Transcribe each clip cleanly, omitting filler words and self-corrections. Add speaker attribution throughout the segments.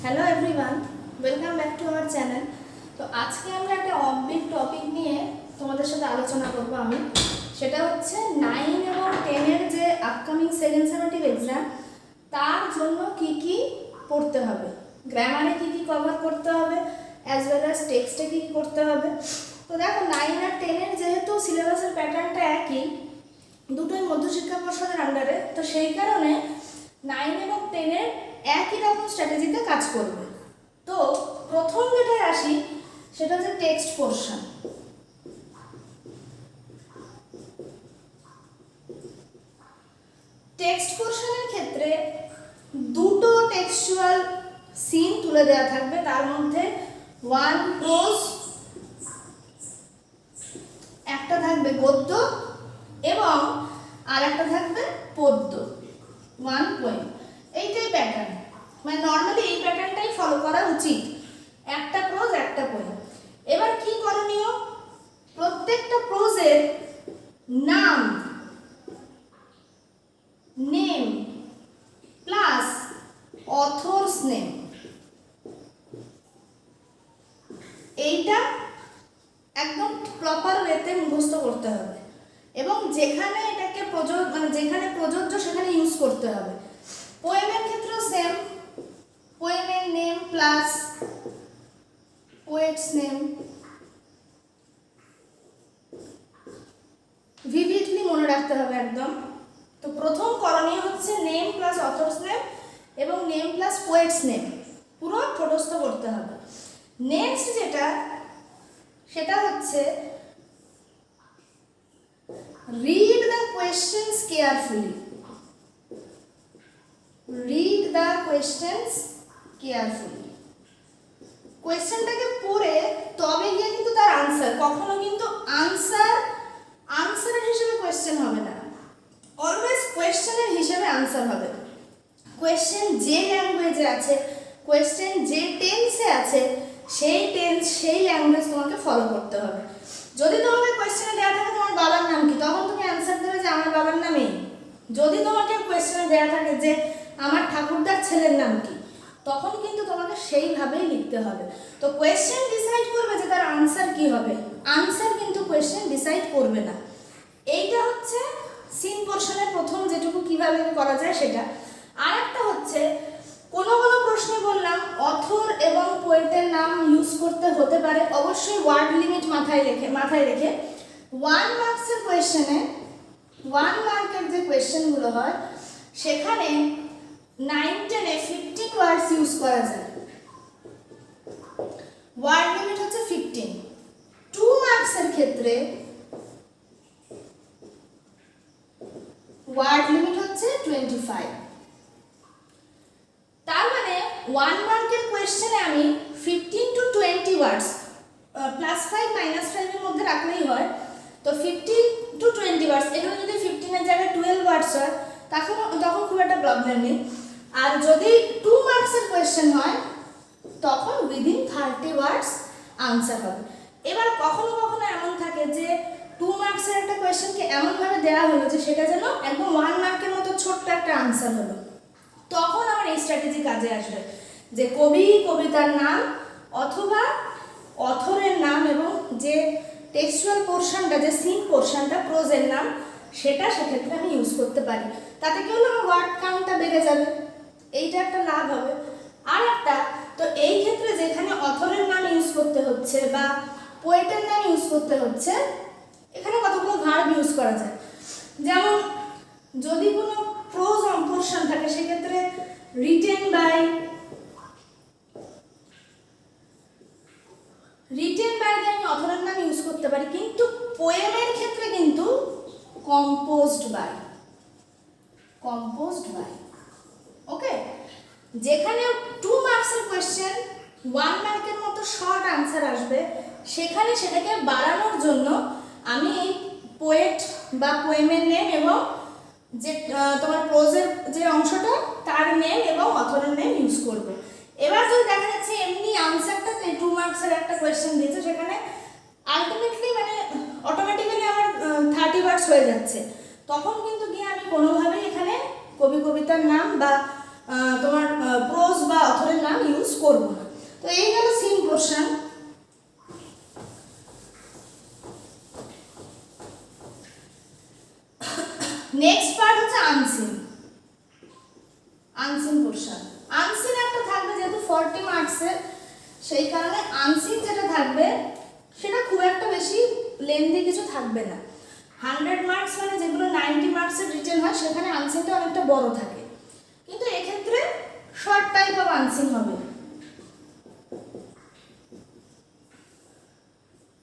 Speaker 1: Hello everyone, welcome back to our channel. তো আজকে আমরা একটা অফবিট টপিক নিয়ে তোমাদের সাথে আলোচনা করব আমি। সেটা হচ্ছে 9 এবং 10 এর যে আপকামিং সেকেন্ড সেমেটিভ এক্সাম, তার জন্য কি কি পড়তে হবে, গ্রামারে কি কি কভার করতে হবে, অ্যাজ ওয়েল অ্যাজ টেক্সটে কি কি করতে হবে। তো দেখো 9 আর 10 এর যেহেতু সিলেবাসের প্যাটার্নটা একই, দুটোই মধ্যশিক্ষা পর্ষদের আন্ডারে, তো সেই কারণে 9 এবং 10 এর একই রকম স্ট্র্যাটেজিতে কাজ করবে। তো প্রথম যেটায় আসি সেটা হচ্ছে টেক্সট পোর্শন। টেক্সট পোর্শনের ক্ষেত্রে দুটো টেক্সচুয়াল সিন তুলে দেওয়া থাকবে, তার মধ্যে ওয়ান প্রোজ, একটা থাকবে গদ্য এবং আর একটা থাকবে পদ্য, ওয়ান পোয়েম। এইটাই প্যাটার্ন, মানে নর্মালি এই প্যাটার্নটাই ফলো করা উচিত, একটা প্রোজ একটা পোয়েম। এবার কি করণীয়, প্রত্যেকটা প্রোজের নাম, নেম প্লাস অথরস নেম, এইটা একদম প্রপার ওয়েতে মুখস্থ করতে হবে এবং যেখানে এটাকে যেখানে প্রযোজ্য সেখানে ইউজ করতে হবে। পোয়েমের ক্ষেত্রেও সেম, পোয়েমের name plus poet's name, vividly মনে রাখতে হবে একদম। তো প্রথম করণীয় হচ্ছে নেম প্লাস অথরস নেম এবং নেম প্লাস পোয়েটস নেম পুরো ঠোঁটস্থ করতে হবে। নেক্সট যেটা সেটা হচ্ছে read the questions carefully. Read the questions carefully. কোয়েশ্চেনটাকে পড়ে তবে গিয়ে কিন্তু তার আনসার, কখনো কিন্তু আনসারের হিসেবে কোয়েশ্চেন হবে না, অলওয়েজ কোয়েশ্চেনের হিসেবে আনসার হবে। কোয়েশ্চেন যে ল্যাঙ্গুয়েজে আছে, কোয়েশ্চেন যে টেন্সে আছে, সেই টেন্স সেই ল্যাঙ্গুয়েজ তোমাকে ফলো করতে হবে। যদি তোমাকে কোয়েশ্চেনে দেওয়া থাকে তোমার বাবার নাম কি, তখন তুমি অ্যান্সার দেবে যে আমার বাবার নাম এই। যদি তোমাকে কোয়েশ্চেনে দেওয়া থাকে যে আমার ঠাকুরদার ছেলের নাম কি, তখন কিন্তু তোমাকে সেইভাবেই লিখতে হবে। তো কোয়েশ্চেন ডিসাইড করবে যে তার আনসার কি হবে, আনসার কিন্তু কোয়েশ্চেন ডিসাইড করবে না। এইটা হচ্ছে সিন পোর্শনের প্রথম যেটুকু কিভাবে করা যায় সেটা। আর একটা হচ্ছে কোনো প্রশ্নে বললাম অথর এবং পোয়েটের নাম ইউজ করতে হতে পারে, অবশ্যই ওয়ার্ড লিমিট মাথায় রেখে 1 মার্কসের কোয়েশ্চেনে, 1 মার্কের যে কোয়েশ্চেনগুলো হয় সেখানে 9-10-এ 15 ওয়ার্ডস ইউজ করা যায়, ওয়ার্ড লিমিট হচ্ছে 15। 2 মার্কসের ক্ষেত্রে ওয়ার্ড লিমিট হচ্ছে 25। তার মানে 1 মার্কের কোয়েশ্চেনে আমি 15 to 20 ওয়ার্ডস +5 -5 এর মধ্যে রাখলেই হয়। তো 15 to 20 ওয়ার্ডস, এখানে যদি 15 এর জায়গায় 12 ওয়ার্ডস হয় তখন খুব একটা প্রবলেম নেই। আর যদি 2 মার্কসের কোয়েশ্চেন হয় তখন উইদিন 30 ওয়ার্ডস আনসার হবে। এবার কখনো এমন থাকে যে 2 মার্কসের একটা কোয়েশ্চেনকে এমনভাবে দেওয়া হলো যে সেটা যেন একদম 1 মার্কের মতো ছোট্ট একটা আনসার হলো, তখন আমার এই স্ট্র্যাটেজি কাজে আসবে যে কবি, কবিতার নাম অথবা অথরের নাম এবং যে টেক্সচুয়াল পোর্শনটা, যে সিন পোর্শনটা, প্রোজের নাম, সেটা সেক্ষেত্রে আমি ইউজ করতে পারি। তাতে কি হলো, আমার ওয়ার্ড কাউন্টটা বেড়ে যাবে, এইটা একটা লাভ হবে। আর একটা, তো এই ক্ষেত্রে যেখানে অথরের নাম ইউজ করতে হচ্ছে বা পোয়েটের নাম ইউজ করতে হচ্ছে, এখানে কতগুলো ভার্ব ইউজ করা যায়। যেমন যদি কোনো প্রোজ পোর্শন থাকে সেক্ষেত্রে রিটেন বাই দিয়ে আমি অথরের নাম ইউজ করতে পারি, কিন্তু পোয়েমের ক্ষেত্রে কিন্তু কম্পোজড বাই। ওকে, যেখানে 2 মার্কসের কোয়েশ্চেন 1 মার্কের মতো শর্ট আনসার আসবে, সেখানে সেটাকে বাড়ানোর জন্য আমি এই পোয়েট বা পোয়েমের নেম এবং যে তোমার প্রোজের যে অংশটা তার নেম এবং অথরের নেম ইউজ করব। এবার যদি দেখা যাচ্ছে এমনি আনসারটা 2 মার্কসের একটা কোয়েশ্চেন দিয়েছে, সেখানে আলটিমেটলি মানে অটোমেটিক্যালি আমার 30 ওয়ার্ডস হয়ে যাচ্ছে, তখন কিন্তু গিয়ে আমি কোনোভাবেই এখানে কবি, কবিতার নাম বা তোমার প্রোজ বা অথরের নাম ইউজ সেই কারণে আনসিন যেটা থাকবে সেটা খুব একটা বেশি লেন্দি কিছু থাকবে না। 100 মার্কস মানে যেগুলো 90 মার্কসের রিটেন হয় সেখানে আনসিনটা অনেকটা বড় থাকে, কিন্তু এক্ষেত্রে শর্ট টাইপ অফ আনসিন হবে,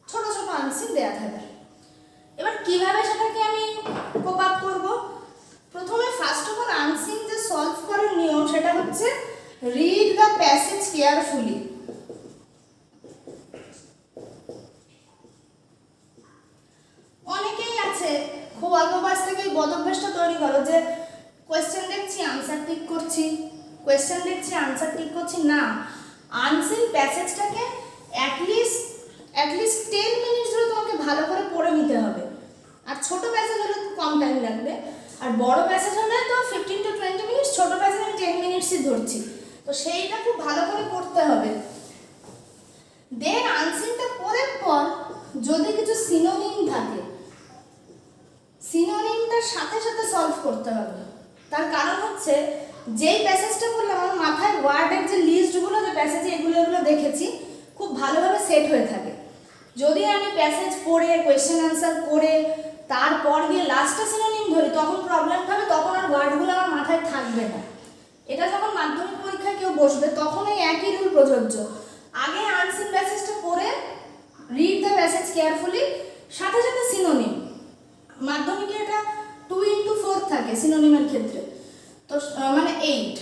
Speaker 1: ছোট ছোট আনসিন দেয়া থাকবে। এবার কিভাবে সেটাকে আমি কোপ আপ করব? প্রথমে ফার্স্ট অফ অল আনসিন যে সলভ করার নিয়ম সেটা হচ্ছে রিড দ্য প্যাসেজ কেয়ারফুলি। অনেকেই আছে খুব অল্প বয়স থেকে এই বদভ্যাসটা তৈরি করো যে কোয়েশ্চেন দেখছি আনসার টিক করছি, কোয়েশ্চেন দেখছি আনসার টিক করছি। না, আনসিন প্যাসেজটাকে অ্যাটলিস্ট 10 মিনিট ধরে তোমাকে ভালো করে পড়ে নিতে হবে। আর ছোট প্যাসেজ হলে কম টাইম লাগবে, আর বড় প্যাসেজ হলে তো 15 to 20 মিনিটস, ছোট প্যাসেজ আমি 10 মিনিটসই ধরছি। তো সেইটা খুব ভালো করে পড়তে হবে। দেন আনসিনটা পড়ার পর যদি কিছু সিনোনিম থাকে, সিনোনিমটার সাথে সাথে সলভ করতে হবে। তার কারণ হচ্ছে যেই প্যাসেজটা পড়লে আমার মাথায় ওয়ার্ডের যে লিস্টগুলো, যে প্যাসেজে এগুলো দেখেছি খুব ভালোভাবে সেট হয়ে থাকে। যদি আমি প্যাসেজ পড়ে কোয়েশ্চেন আনসার করে তারপর গিয়ে লাস্টে সিনোনিম ধরি তখন প্রবলেম হবে, তখন আর ওয়ার্ডগুলো আমার মাথায় থাকবে না। এটা যখন মাধ্যমিক পরীক্ষায় কেউ বসবে তখন এই একই রুল প্রযোজ্য। আগে আনসিন প্যাসেজটা পড়ে রিড দ্য প্যাসেজ কেয়ারফুলি, সাথে সাথে সিনোনিম। মাধ্যমিকে এটা 2x4 থাকে সিনোনিমের ক্ষেত্রে, তো মানে 8।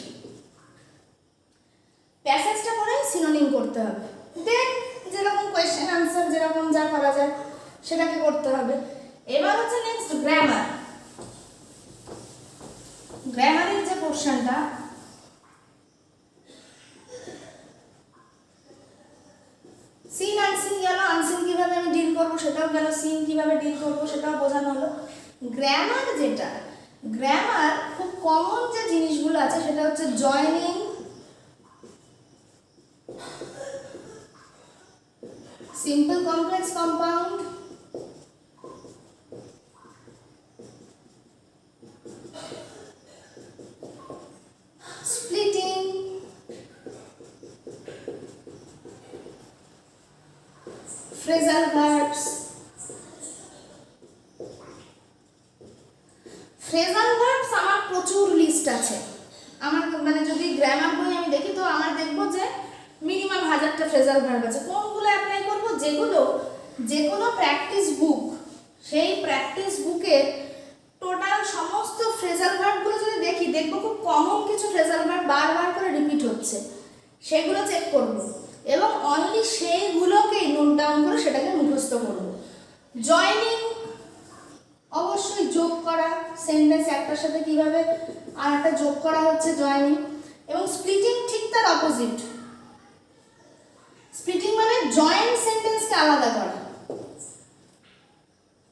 Speaker 1: প্যাসেজটা পড়ে সিনোনিম করতে হবে। দেন যেরকম কোয়েশ্চেন আনসার যেরকম যা করা যায় সেটাকে করতে হবে। এবার হচ্ছে নেক্সট গ্রামার। গ্রামারের যে পোর্শনটা, সিন আনসিন গেল, আনসিন কিভাবে আমি ডিল করবো সেটাও গেল, সিন কিভাবে ডিল করবো সেটাও বোঝানো হলো। গ্রামার যেটা, গ্রামার খুব কমন যে জিনিসগুলো আছে সেটা হচ্ছে joining, simple complex compound, splitting, phrasal verbs. Phrasal verbs আমার প্রচুর লিস্ট আছে। আমার মানে যদি গ্রামার বই আমি দেখি তো আমার দেখবো যে মিনিমাম 1000টা ফ্রেজাল ভার্ব আছে। কোনগুলো অ্যাপ্লাই করব? যেগুলো যে কোনো প্র্যাকটিস বুক, সেই প্র্যাকটিস বুকের টোটাল সমস্ত ফ্রেজাল ভার্বগুলো যদি দেখি, দেখবো খুব কমন কিছু ফ্রেজাল ভার্ব বারবার করে রিপিট হচ্ছে, সেগুলো চেক করব এবং অনলি সেইগুলোকেই নোট ডাউন করে সেটাকে মুখস্থ করব। জয়নিং অবশ্যই যোগ করা, সেন্টেন্স একটার সাথে কিভাবে আর একটা যোগ করা হচ্ছে জয়নিং। এবং স্প্লিটিং ঠিক তার অপোজিট। স্প্লিটিং মানে জয়েন্ট সেন্টেন্সকে আলাদা করা।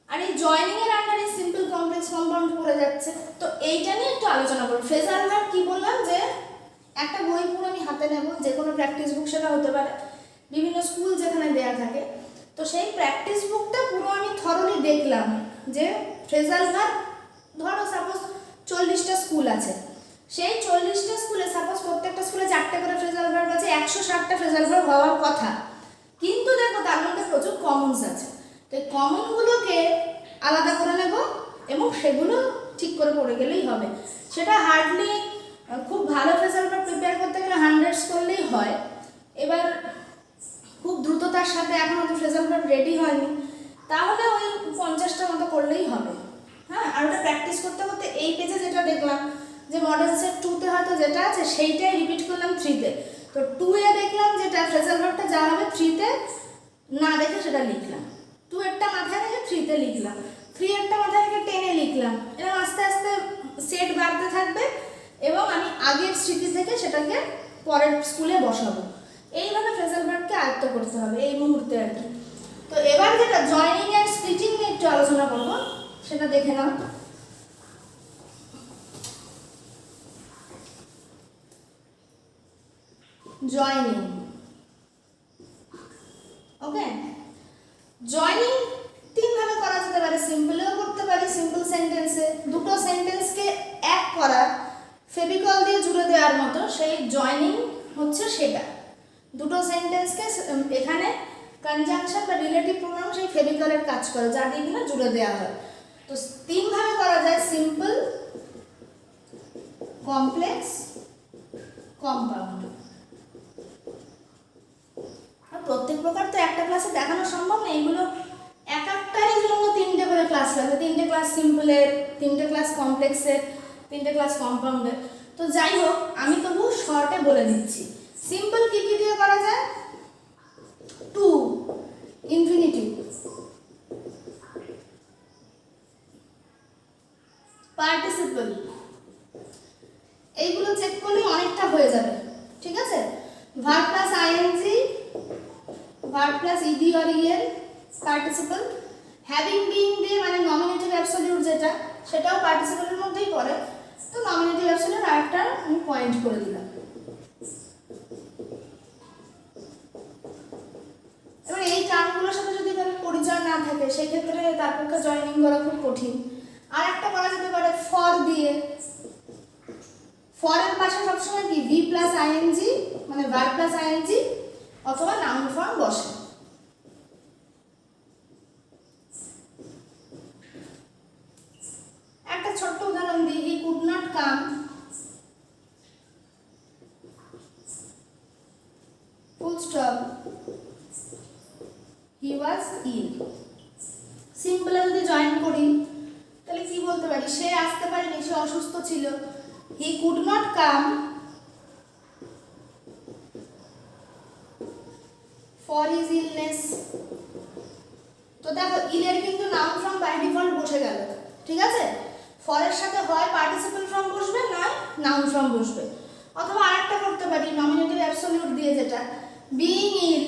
Speaker 1: আর এই জয়নিং এর আন্ডারে সিম্পল কমপ্লেক্স কম্পাউন্ড পড়ে যাচ্ছে। তো এইটা নিয়ে একটু আলোচনা করব। ফ্রেজাল ভার্ব কি বললাম যে একটা বই পুরো আমি হাতে নেব, যে কোনো প্র্যাকটিস বুক সেটা হতে পারে, বিভিন্ন স্কুল যেখানে দেয়া থাকে। তো সেই প্র্যাকটিস বুকটা পুরো আমি থরলি দেখলাম যে ফ্রেজাল ভার্ব, ধরো সাপোজ 40টা স্কুল আছে, সেই 40টা স্কুলে সাপোজ প্রত্যেকটা স্কুলে 4টে করে ফ্রেজাল ভার্ব আছে, 160টা ফ্রেজাল ভার্ব হওয়ার কথা, কিন্তু দেখো তার মধ্যে প্রচুর কমনস আছে। তো এই কমনগুলোকে আলাদা করে নেব এবং সেগুলো ঠিক করে পড়ে গেলেই হবে। সেটা হার্ডলি খুব ভালো ফ্রেজাল ভার্ব প্রিপেয়ার করতে গেলে 100s করলেই হয়। এবার খুব দ্রুততার সাথে এখনও তো ফ্রেজাল ভার্ব রেডি হয়নি, তাহলে ওই 50টা মতো করলেই হবে। হ্যাঁ, আর ওটা প্র্যাকটিস করতে করতে এই পেজে যেটা দেখলাম যে মডেল সেট 2তে হয়তো যেটা আছে সেইটাই রিপিট করলাম 3তে। তো 2 দেখলাম যেটা ফ্রেজাল ভার্বটা যা হবে 3তে না দেখে সেটা লিখলাম, 2 এরটা মাথায় রেখে 3তে লিখলাম, 3 এরটা মাথায় রেখে 10-এ লিখলাম। এরকম আস্তে আস্তে সেট বাড়তে থাকবে এবং আমি আগের স্মৃতি থেকে সেটাকে পরের স্কুলে বসাবো। এইভাবে ফ্রেজাল ভার্বকে আয়ত্ত করতে হবে এই মুহূর্তে আর কি। তো এবার যেটা জয়নিং এন্ড স্প্লিটিং নিয়ে একটু আলোচনা করব, সেটা দেখে নাও। জয়নিং, ওকে, জয়নিং 3 ভাবে করা যেতে পারে। সিম্পলেও করতে পারি, সিম্পল সেন্টেন্সে দুটো সেন্টেন্সকে এক করা, ফেভিকল দিয়ে জুড়ে দেওয়ার মতো সেই জয়নিং হচ্ছে সেটা। দুটো সেন্টেন্সকে এখানে কনজাংশন বা রিলেটিভ প্রোনাউন সেই ফেভিকলের কাজ করে, যা দিয়ে কিনা জুড়ে দেওয়া হয়। তো তিন ভাবে করা যায়, সিম্পল, কমপ্লেক্স, কম্পাউন্ড। আর প্রত্যেক প্রকার তো একটা ক্লাসে দেখানো সম্ভব না, এগুলো এক একটারই জন্য তিনটে করে ক্লাস লাগবে, তিনটে ক্লাস সিম্পলের, তিনটে ক্লাস কমপ্লেক্সের, তিনটে ক্লাস কম্পাউন্ডের। তো যাই হোক, আমি তবু শর্টে বলে দিচ্ছি। সিম্পল কি কি দিয়ে করা যায়? টু, ইনফিনিটিভ, পার্টিসিপল, এইগুলো চেক করলে অনেকটা হয়ে যাবে, ঠিক আছে? Verb plus ING, verb plus ED or EN, participle. Having being দিয়ে মানে নমিনেটিভ অ্যাবসলিউট যেটা, সেটাও পার্টিসিপলের মধ্যেই পড়ে। তো নমিনেটিভ অ্যাবসলিউট আরেকটা আমি পয়েন্ট করে দিলাম। এবার এই টার্মগুলোর সাথে যদি কারোর পরিচয় না থাকে, সেক্ষেত্রে তার পক্ষে জয়েনিং করা খুব কঠিন। আর একটা করা যেতে পারে ফর দিয়ে। ফর এর পাশে সবসময় কি ভি প্লাস আইএনজি মানে ভার্ব প্লাস আইএনজি অথবা নাউন ফর্ম বসে। একটা ছোট্ট উদাহরণ দিই, he could not come, full stop, he was ill. সিম্পলে যদি জয়েন করি তাহলে কি বলতে পারি? সে আসতে পারেনি, সে অসুস্থ ছিল। He could not come for his illness. তো দেখো, ইলের কিন্তু নাউন ফর্ম বাই ডিফল্ট বসে গেল, ঠিক আছে? ফরের সাথে হয় পার্টিসিপল ফর্ম বসবে, নয় নাউন ফর্ম বসবে। অথবা আরেকটা করতে পারি নমিনেটিভ অ্যাবসলিউট দিয়ে, যেটা being ill,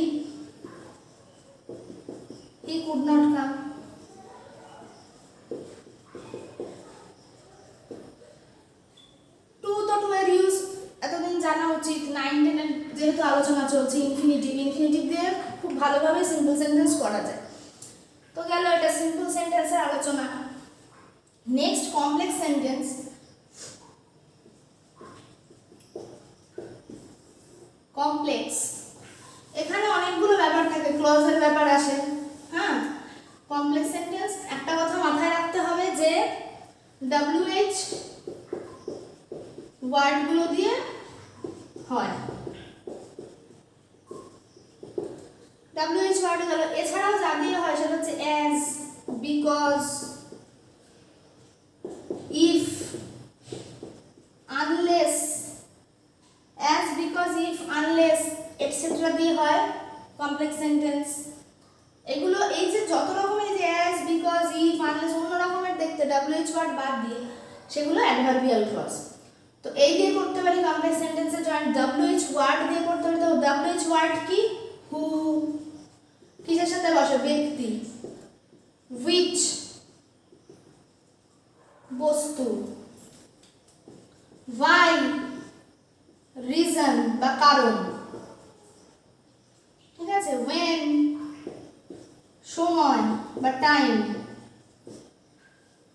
Speaker 1: he could not come. To তো টু এর ইউজ এতদিন জানা উচিত, 9, 10 যেহেতু আলোচনা চলছে। ইনফিনিটিভ, ইনফিনিটিভ দিয়ে খুব ভালোভাবে সিম্পল সেন্টেন্স করা যায়। তো গেল এটা সিম্পল সেন্টেন্সের আলোচনা। Next complex sentence. কমপ্লেক্স, এখানে অনেকগুলো ব্যাপার থাকে, ক্লজের ব্যাপার আসে। হ্যাঁ, কমপ্লেক্স সেন্টেন্স একটা কথা মাথায় রাখতে হবে যে WH ওয়ার্ডগুলো দিয়ে হয়। WH ওয়ার্ড গেল, এছাড়াও যা দিয়ে হয় সেটা হচ্ছে as, because, if, unless. As, because, if, unless etcetera দিয়ে হয় কমপ্লেক্স সেন্টেন্স। এগুলো এই যে যত রকমের যে অ্যাজ, বিকজ, ইফ, আনলেস অন্য রকমের দেখতে WH ওয়ার্ড বাদ দিয়ে, সেগুলো অ্যাডভার্বিয়াল ক্লজ। তো এই দিয়ে করতে পারি কমপ্লেক্স সেন্টেন্সে জয়েন। WH ওয়ার্ড দিয়ে করতে পারি। তো WH ওয়ার্ড কি? হু, কিসের সাথে বসে? ব্যক্তি। which, বস্তু। why, রিজন বা কারণ, ঠিক আছে? when, সময় বা টাইম।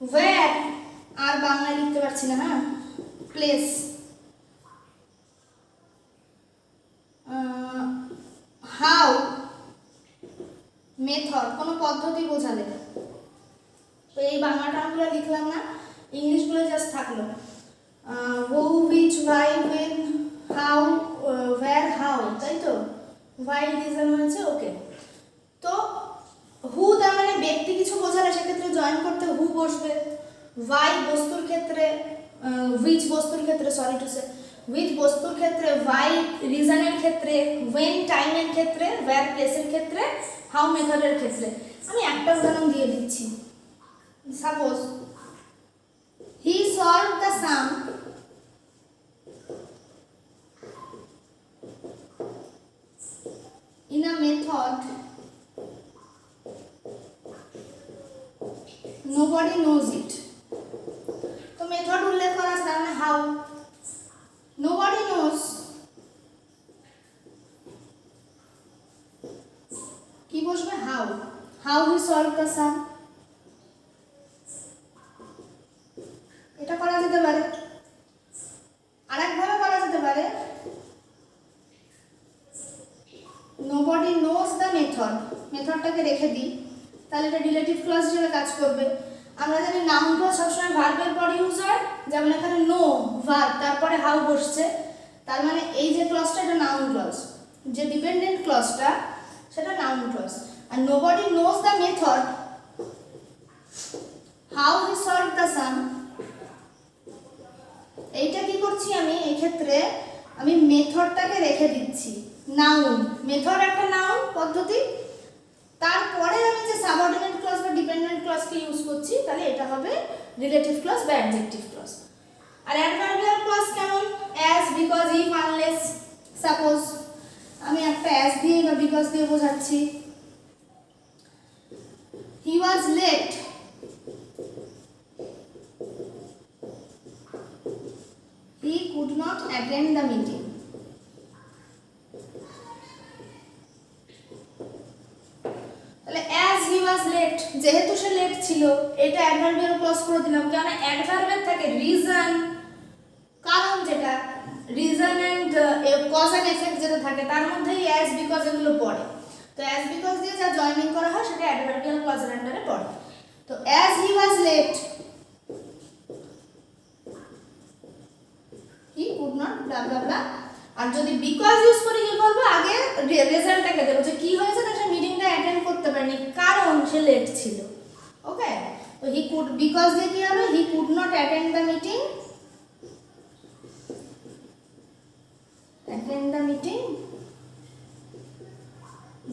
Speaker 1: where, আর বাংলায় লিখতে পারছি না, হ্যাঁ, প্লেস। হাউ, মেথড, কোনো পদ্ধতি বোঝালে। তো এই বাংলা টার্মগুলো লিখলাম না, ইংলিশগুলো জাস্ট থাকলো। Who, which, why, when, how, where, how, তাই তো? হোয়াই, রিজন হয়েছে, ওকে। তো হু তার মানে ব্যক্তি কিছু বোঝালে সেক্ষেত্রে জয়েন করতে হু বসবে। হোয়াই বস্তুর ক্ষেত্রে, হুইচ বস্তুর ক্ষেত্রে, সরি টু সে, হুইচ বস্তুর ক্ষেত্রে, হোয়াই রিজনের ক্ষেত্রে, হোয়েন টাইমের ক্ষেত্রে, ওয়্যার প্লেসের ক্ষেত্রে, হাউ মেথডের ক্ষেত্রে। আমি একটা উদাহরণ দিয়ে দিচ্ছি। Suppose he solve the some in a method nobody knows it. তো মেথড উল্লেখ করা আছে, তার মানে হাউ। nobody knows, কি বসবে? How. How he solve the sum, এটা করা যেতে পারে। আরেকভাবে করা যেতে পারে মেথডটাকে রেখে দিই, তাহলে এটা রিলেটিভ ক্লজ হিসেবে কাজ করবে। আমরা জানি নাউন ক্লজ সবসময় ভার্বের পরে ইউজ হয়, যেমন এখানে নো ভার্ব তারপরে হাউ বসছে, তার মানে এই যে ক্লজটা এটা নাউন ক্লজ, যে ডিপেন্ডেন্ট ক্লজটা সেটা নাউন ক্লজ। আর nobody knows the method how he solve the sum, এইটা কি করছি আমি, এই ক্ষেত্রে আমি মেথডটাকে রেখে দিচ্ছি। নাউন, মেথড একটা নাউন পদ্ধতি, তারপরে আমি যে সাবঅর্ডিনেট ক্লজ বা ডিপেন্ডেন্ট ক্লজকে ইউজ করছি, তাহলে এটা হবে রিলেটিভ ক্লজ বা অ্যাডজেক্টিভ ক্লজ। আর অ্যাডভার্বিয়াল ক্লজ কেমন, as, because, if, unless, suppose. আমি একটা অ্যাজ দিয়ে বা বিকজ দিয়ে বোঝাচ্ছি। He was late, he could not attend the meeting. তাহলে as he was late, যেহেতু সে লেট ছিল, এটা অ্যাডভার্বিয়াল ক্লজ করে দিলাম। কারণ অ্যাডভার্বের থাকে রিজন, কারণ যেটা reason and cause and effect যেটা থাকে, তার মধ্যেই as because এগুলো পড়ে। তো as because দিয়ে যা জয়েনিং করা হয় সেটা অ্যাডভার্বিয়াল ক্লজের আন্ডারে পড়ে। তো as he was late, he could not blah blah blah। আর যদি বিকজ ইউজ করি কি করব, আগে রেজাল্টটাকে দেব যে কি হয়েছে, সে মিটিংটা অ্যাটেন্ড করতে পারেনি কারণ সে লেট ছিল। ওকে, তো হি কুড, বিকজ দিয়ে কি হবে, হি could not attend the meeting,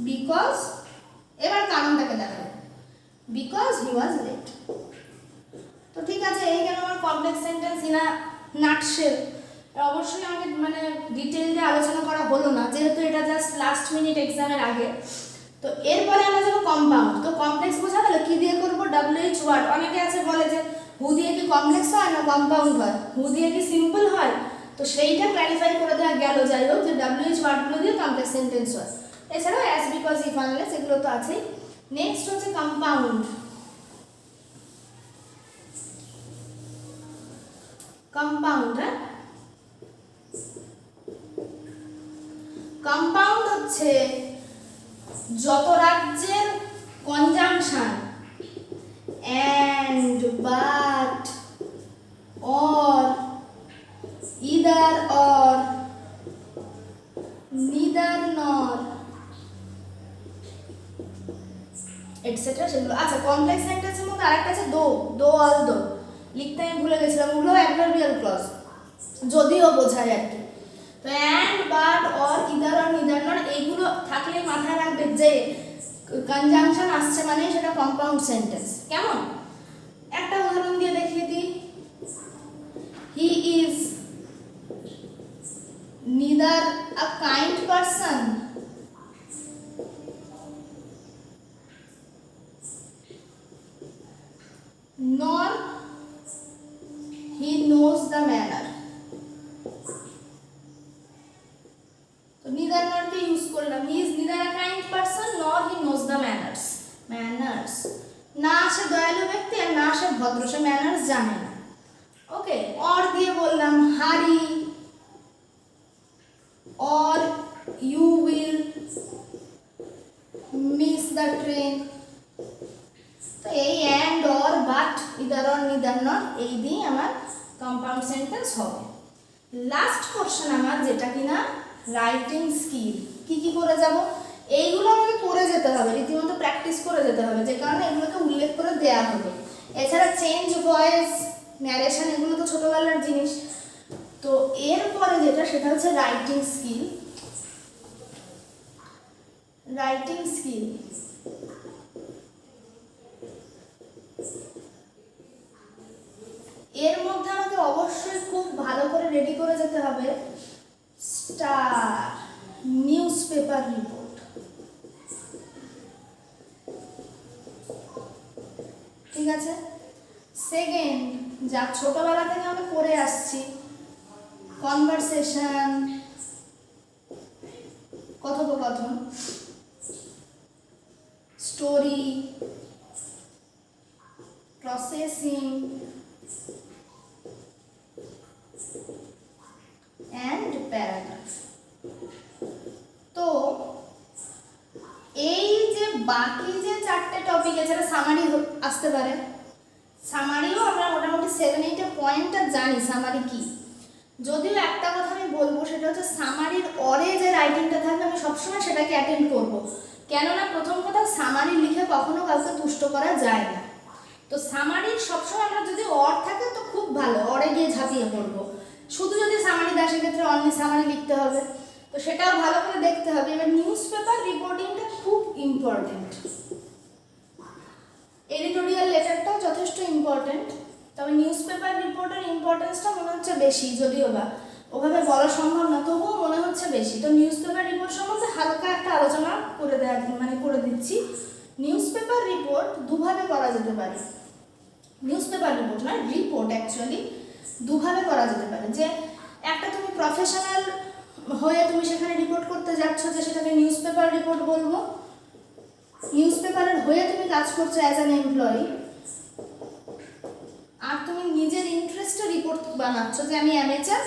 Speaker 1: because, এবার কারণটাকে দেখাবো, বিকজ হি ওয়াজ লেট। তো ঠিক আছে, এই গেল আমার complex sentence in a nutshell. অবশ্যই আমাকে মানে ডিটেইলে আলোচনা করা হলো না, যেহেতু এটা জাস্ট লাস্ট মিনিট এক্সামের আগে। তো এরপরে আমরা যাবো কম্পাউন্ড। তো কমপ্লেক্স বোঝা গেল, কি দিয়ে করবো, WH ওয়ার্ড। অনেকে আছে বলে যে হু দিয়ে কি কমপ্লেক্স হয় না কম্পাউন্ড হয়, হু দিয়ে কি সিম্পল হয়, তো সেইটা ক্ল্যারিফাই করে দেওয়া গেল। যাই হোক, যে WH ওয়ার্ডগুলো দিয়ে কমপ্লেক্স সেন্টেন্স হয়। এছাড়াও অ্যাজ, বিকজ, ইফ, আনলেস এগুলো তো আছেই। নেক্সট হচ্ছে কম্পাউন্ড। কম্পাউন্ড, হ্যাঁ, কম্পাউন্ড হচ্ছে যত রাজ্যের conjunction and, but, or, either or, neither nor, etcetera সেগুলো। আচ্ছা, কমপ্লেক্স সেন্টেন্সের মধ্যে আরেকটা আছে দো, অল দো, লিখতে আমি ভুলে গেছিলাম, ওগুলো অ্যাডভার্বিয়াল ক্লজ, যদিও বোঝায় আর কি। তো and, but, or, either or, neither নর এইগুলো থাকলে মাথায় রাখবে যে কনজাংশন আসছে মানে সেটা কম্পাউন্ড সেন্টেন্স। কেমন, একটা উদাহরণ দিয়ে দেখিয়ে দিই। He is neither a kind person nor he knows the manner। তো neither nor কে ইউজ করলাম, he is neither a kind person nor he knows the manners। না সে দয়ালু ব্যক্তি আর না সে ভদ্র, সে ম্যানার্স জানে না। ওকে, অর দিয়ে বললাম হারি, or you will miss the train। তো এই and, or, but, either or, neither nor এই দিয়ে আমার কম্পাউন্ড সেন্টেন্স হবে। লাস্ট কোশ্চেন আমার, যেটা কিনা রাইটিং স্কিল। কি কি করে যাব, এইগুলো আমাকে করে যেতে হবে, রীতিমতো প্র্যাকটিস করে যেতে হবে, যে কারণে এগুলোকে উল্লেখ করে দেয়া হবে। এছাড়া চেঞ্জ ভয়েস, ন্যারেশন এগুলো তো ছোটবেলার জিনিস। তো এরপরে যেটা, সেটা হচ্ছে রাইটিং স্কিল। রাইটিং স্কিল এর মধ্যে আমাকে অবশ্যই খুব ভালো করে রেডি করে যেতে হবে স্টার, নিউজ পেপার রিপোর্ট। ঠিক আছে, সেকেন্ড, যা ছোটবেলা থেকে আমি করে আসছি, কনভারসেশন, কথোপকথন, স্টোরি, প্রসেসিং and প্যারাগ্রাফ। তো এই বাকি যে 4টে টপিক এছাড়া সামারি আসতে পারে, সামারিও আমরা মোটামুটি 7-8 পয়েন্টটা জানি সামারি কি। যদিও একটা কথা আমি বলবো, সেটা হচ্ছে সামারির পরে যে রাইটিংটা থাকবে আমি সবসময় সেটাকে অ্যাটেন্ড করব। কেননা প্রথম কথা, সামারি লিখে কখনো কাউকে তুষ্ট করা যায় না। তো সামারির সবসময় আমরা যদি অর থাকে তো খুব ভালো, অরে গিয়ে ঝাঁপিয়ে পড়বো। শুধু যদি সামারি দেয় সেক্ষেত্রে অনলি সামারি লিখতে হবে, তো সেটাও ভালো করে দেখতে হবে। এবার নিউজ পেপার রিপোর্টিংটা খুব ইম্পর্টেন্ট, এডিটোরিয়াল লেটারটাও যথেষ্ট ইম্পর্টেন্ট, তবে নিউজ পেপার রিপোর্টের ইম্পর্টেন্সটা মনে হচ্ছে বেশি, যদিও বা ওভাবে বলা সম্ভব না, তবুও মনে হচ্ছে বেশি। তো নিউজ পেপার রিপোর্ট সম্বন্ধে হালকা একটা আলোচনা করে দিচ্ছি। নিউজ পেপার রিপোর্ট দুভাবে করা যেতে পারে, নিউজ পেপার রিপোর্ট না, রিপোর্ট অ্যাকচুয়ালি দুভাবে করা যেতে পারে। যে একটা তুমি প্রফেশনাল হয়ে তুমি সেখানে রিপোর্ট করতে যাচ্ছ, যে সেটাকে নিউজ পেপার রিপোর্ট বলবো। নিউজ পেপারের হয়ে তুমি কাজ করছো অ্যাজ অ্যান এমপ্লয়ি, আর তুমি নিজের ইন্টারেস্টে রিপোর্ট বানাচ্ছ, যে আমি অ্যামেচার,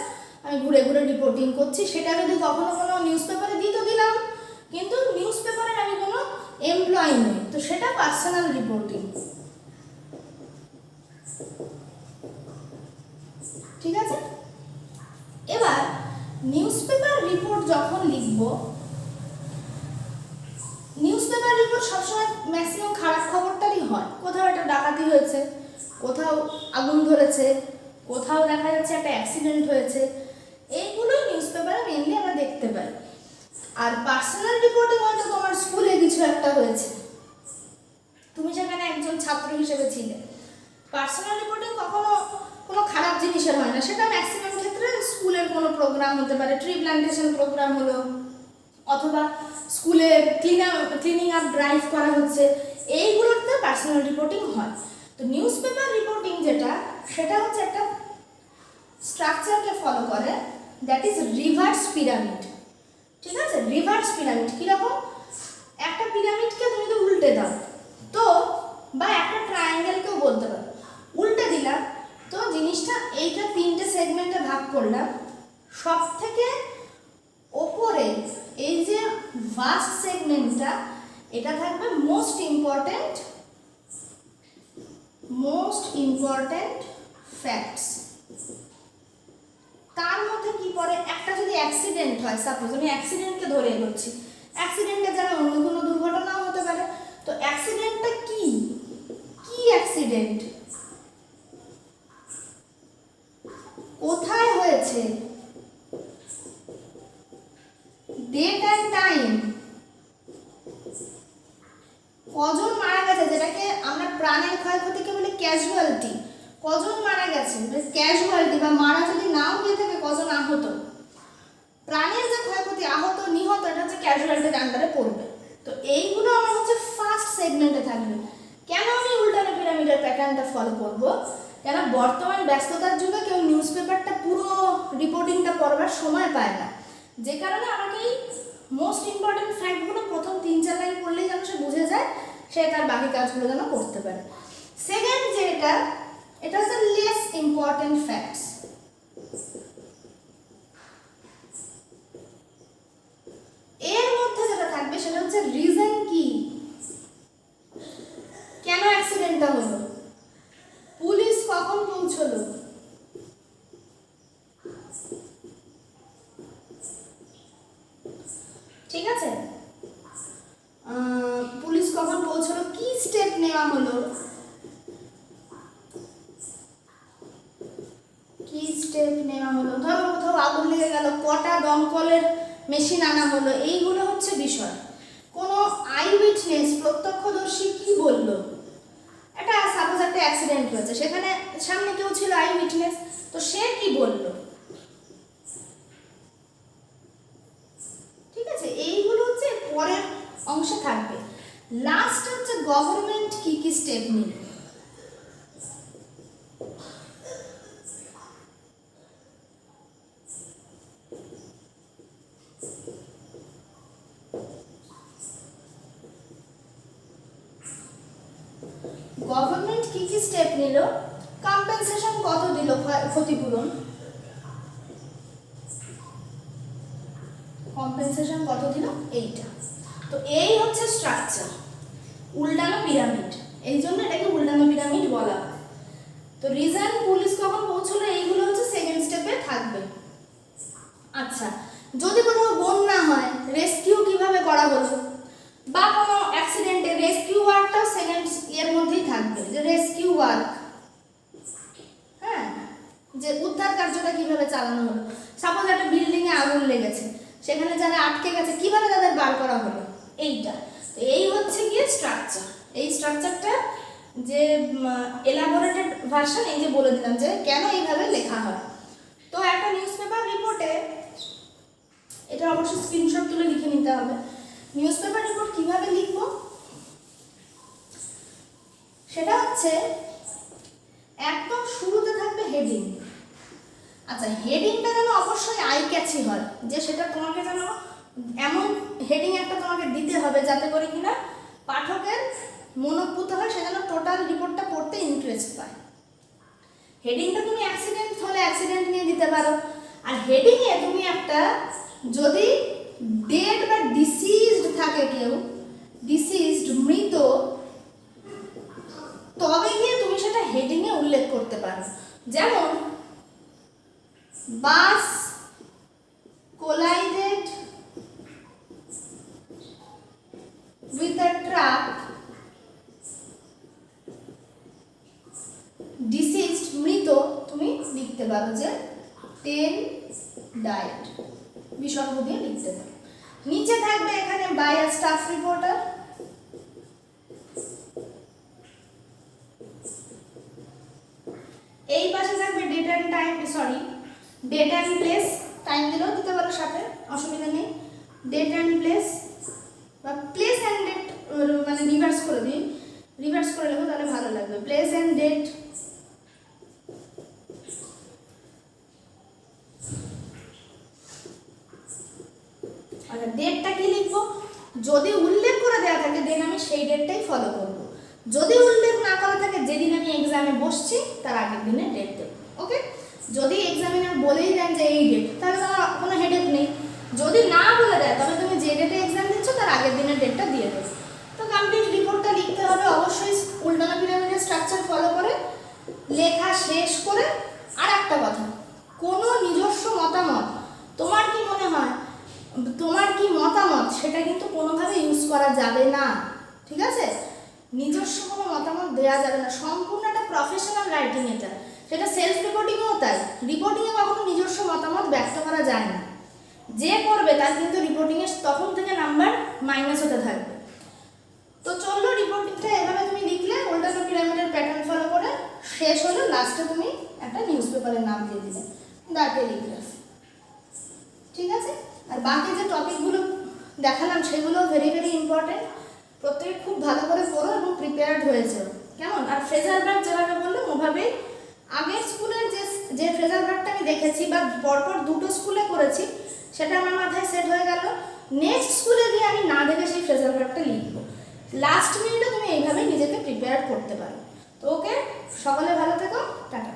Speaker 1: আমি ঘুরে ঘুরে রিপোর্টিং করছি। সেটা যদি কখনো কোনো নিউজ পেপারে দিই তো দিলাম, কিন্তু নিউজ পেপারের আমি কোনো এমপ্লয়ি নই, তো সেটা পার্সোনাল রিপোর্টিং। ঠিক আছে, এবার নিউজ পেপার রিপোর্ট যখন লিখব, নিউজ পেপার রিপোর্ট সবসময় ম্যাক্সিমাম খারাপ খবরটারই হয়। কোথাও একটা ডাকাতি হয়েছে, কোথাও আগুন ধরেছে, কোথাও দেখা যাচ্ছে একটা অ্যাক্সিডেন্ট হয়েছে, এইগুলোই নিউজ পেপারে মেনলি আমরা দেখতে পাই। আর পার্সোনাল রিপোর্টিং হয়তো তোমার স্কুলে কিছু একটা হয়েছে, তুমি সেখানে একজন ছাত্র হিসেবে ছিলে। পার্সোনাল রিপোর্টিং কখনো কোনো খারাপ জিনিসের হয় না, সেটা ম্যাক্সিমাম ক্ষেত্রে স্কুলের কোনো প্রোগ্রাম হতে পারে, ট্রি প্ল্যান্টেশন প্রোগ্রাম হলো, অথবা স্কুলে ক্লিনিং আপ ড্রাইভ করা হচ্ছে, এইগুলোতে পার্সোনাল রিপোর্টিং হয়। তো নিউজ পেপার রিপোর্টিং যেটা, সেটা হচ্ছে একটা স্ট্রাকচারকে ফলো করে, দ্যাট ইজ রিভার্স পিরামিড। ঠিক আছে, রিভার্স পিরামিড কীরকম? একটা পিরামিডকে তুমি তো উল্টে দাও, তো বা একটা ট্রায়াঙ্গেলকেও বলতে পারো, উল্টে দিলাম, তো জিনিসটা এইটা 3টে সেগমেন্টে ভাগ করলাম। সব থেকে ওপরে এই যে ভাস্ট সেগমেন্টটা, এটা থাকবে মোস্ট ইম্পর্টেন্ট ফ্যাক্টস। তার মধ্যে কি পড়ে? একটা যদি অ্যাক্সিডেন্ট হয়, সাপোজ আমি অ্যাক্সিডেন্টকে ধরে এগোচ্ছি, অ্যাক্সিডেন্টের জায়গায় অন্য কোনো দুর্ঘটনাও হতে পারে। তো অ্যাক্সিডেন্টটা কি অ্যাক্সিডেন্ট, কোথায় হয়েছে, ডেট অ্যান্ড টাইম, কজন মারা গেছে, যেটাকে আমরা প্রাণের ক্ষয়ক্ষতিকে বলি ক্যাজুয়ালিটি, কজন মারা গেছে, ক্যাজুয়ালিটি বা মারা যদি নাও গিয়ে থাকে কজন আহত, প্রাণের যে ক্ষয়ক্ষতি, আহত নিহত, এটা হচ্ছে ক্যাজুয়ালিটির আন্ডারে পড়বে। তো এইগুলো আমার হচ্ছে ফার্স্ট সেগমেন্টে থাকবে। কেন আমি উল্টানো পিরামিডের প্যাটার্নটা ফলো করব? কেন বর্তমান ব্যস্ততার যুগে কেউ নিউজ পেপারটা পুরো রিপোর্টিংটা পড়বার সময় পায় না, যে কারণে আমাকে এই মোস্ট ইম্পর্টেন্ট ফ্যাক্টগুলো প্রথম 3-4 লাইন পড়লেই যেন সে বুঝে যায়, সে তার বাকি কাজগুলো যেন করতে পারে। সেকেন্ড যেটা, এটা হচ্ছে লেস ইম্পর্টেন্ট ফ্যাক্টস। এর মধ্যে যেটা থাকবে সেটা হচ্ছে রিজন কি, কেন অ্যাক্সিডেন্টটা হলো, পুলিশ কখন পৌঁছলো, ঠিক আছে, পুলিশ কখন পৌঁছলো, কি স্টেপ নেওয়া হলো, ধরো কোথাও আগুন লেগে গেল, কটা দমকলের মেশিন আনা হলো, এইগুলো হচ্ছে বিষয়। কোনো আই উইটনেস, প্রত্যক্ষদর্শী কি বললো, এটা সাপোজ একটা অ্যাক্সিডেন্ট হয়েছে, সেখানে সামনে কেউ ছিল আই উইটনেস, তো সে কি বললো, ঠিক আছে, এইগুলো হচ্ছে পরের অংশে থাকবে। লাস্ট হচ্ছে গভর্নমেন্ট কি কি স্টেপ নিল। গভর্নমেন্ট কি কি স্টেপ নিল, কম্পেনসেশন কত দিল, ক্ষতিপূরণ কম্পেনসেশন কত দিল, এইটা। তো এই হচ্ছে স্ট্রাকচার। উল্টানো পিরামিড, এই জন্য এটাকে উল্টানো পিরামিড বলা হয়। তো রিজন, পুলিশ কখন পৌঁছলো, এইগুলো হচ্ছে সেকেন্ড স্টেপে থাকবে। আচ্ছা, যদি কোনো বন্যা হয় রেস্কিউ কিভাবে করা হলো, বা কোনো অ্যাক্সিডেন্টে রেস্কিউ ওয়ার্কটা সেকেন্ড এর মধ্যেই থাকবে, যে রেস্কিউ ওয়ার্ক, হ্যাঁ, যে উদ্ধার কার্যটা কিভাবে চালানো হলো। সাপোজ একটা বিল্ডিং এ আগুন লেগেছে, সেখানে যারা আটকে গেছে কিভাবে তাদের বার করা হলো, এইটা। তো এই হচ্ছে গিয়ে স্ট্রাকচার। এই স্ট্রাকচারটা যে এলাবোরেটেড ভার্সন, এই যে বলে দিলাম যে কেন এইভাবে লেখা হয়। তো একটা নিউজ পেপার রিপোর্টে, এটা অবশ্যই স্ক্রিনশট তুলে লিখে নিতে হবে। নিউজ পেপার রিপোর্ট কিভাবে লিখব, সেটা হচ্ছে একদম শুরুতে থাকবে হেডিং। আচ্ছা, হেডিংটা যেন অবশ্যই আই ক্যাচি হয়, যে সেটা তোমাকে যেন এমন হেডিং একটা তোমাকে দিতে হবে যাতে করে কিনা পাঠকের মনোভূত হয়, সে যেন টোটাল রিপোর্টটা পড়তে ইন্টারেস্ট পায়। হেডিংটা তুমি অ্যাক্সিডেন্ট হলে অ্যাক্সিডেন্ট নিয়ে দিতে পারো, আর হেডিংয়ে তুমি একটা যদি ডেড বা ডিসিজড থাকে, কেউ ডিসিজড, মৃত, তবে গিয়ে তুমি সেটা হেডিংয়ে উল্লেখ করতে পারো। যেমন বাস collided with a truck, deceased, মৃত, তুমি লিখতে পারো যে 10 died, বিসর্গ দিয়ে লিখতে পারো। নিচে থাকবে এখানে বাই আ স্টাফ রিপোর্টার, এই পাশে থাকবে date and time, sorry date and place, time দিলেও দিতে পারো সাথে, অসুবিধা নেই। ডেট অ্যান্ড প্লেস বা প্লেস অ্যান্ড ডেট, মানে রিভার্স করে দিই, রিভার্স করে লেখো তাহলে ভালো লাগবে। প্লেস অ্যান্ড ডেট, আচ্ছা ডেটটা কি লিখবো, যদি উল্লেখ করে দেওয়া থাকে দেন আমি সেই ডেটটাই ফলো করব। যদি উল্লেখ না করা থাকে, যেদিন আমি এক্সামে বসছি তার আগের দিনে ডেট দেব। ওকে, যদি এক্সামিনার বলেই দেন যে এই ডেট, তাহলে তোমার কোনো হেডেক নেই। যদি না বলে দেয়, তবে তুমি যে ডেটে এক্সাম দিচ্ছ তার আগের দিনের ডেটটা দিয়ে দেবে। তো কমপ্লিট রিপোর্টটা লিখতে হবে অবশ্যই উল্টানো পিরামিডের স্ট্রাকচার ফলো করে, লেখা শেষ করে। আর একটা কথা, কোনো নিজস্ব মতামত, তোমার কি মনে হয়, তোমার কি মতামত, সেটা কিন্তু কোনোভাবে ইউজ করা যাবে না, ঠিক আছে? নিজস্ব কোনো মতামত দেওয়া যাবে না, সম্পূর্ণ একটা প্রফেশনাল রাইটিং এটা। সেটা সেলফ রিপোর্টিংও তাই, রিপোর্টিংয়ে কখনো নিজস্ব মতামত ব্যক্ত করা যায় না। যে করবে তার কিন্তু রিপোর্টিংয়ে তখন থেকে নাম্বার মাইনাস হতে থাকবে। তো চললো, রিপোর্টিংটা এভাবে তুমি লিখলে উল্টানো পিরামিডের প্যাটার্ন ফলো করে, শেষ হলো লাস্টে তুমি একটা নিউজ পেপারের নাম দিয়ে দিলে, দ্য টেলিগ্রাফ, ঠিক আছে? আর বাকি যে টপিকগুলো দেখালাম সেগুলো ভেরি ভেরি ইম্পর্টেন্ট, প্রত্যেকে খুব ভালো করে পড়ো এবং প্রিপেয়ার্ড হয়েছে, কেমন? আর ফ্রেজার ভার্ব যেভাবে বললাম ওভাবেই, আগের স্কুলের যে ফ্রেজার ভার্বটা আমি দেখেছি বা পরপর দুটো স্কুলে করেছি, সেটা আমার মাথায় সেট হয়ে গেল। নেক্সট স্কুলে গিয়ে আমি না দেখে সেই ফ্রেজার ভার্বটা লিখবো। লাস্ট মিনিটে তুমি এইভাবে নিজেকে প্রিপেয়ার করতে পারো। তো ওকে, সকলে ভালো থেকো, টাটা।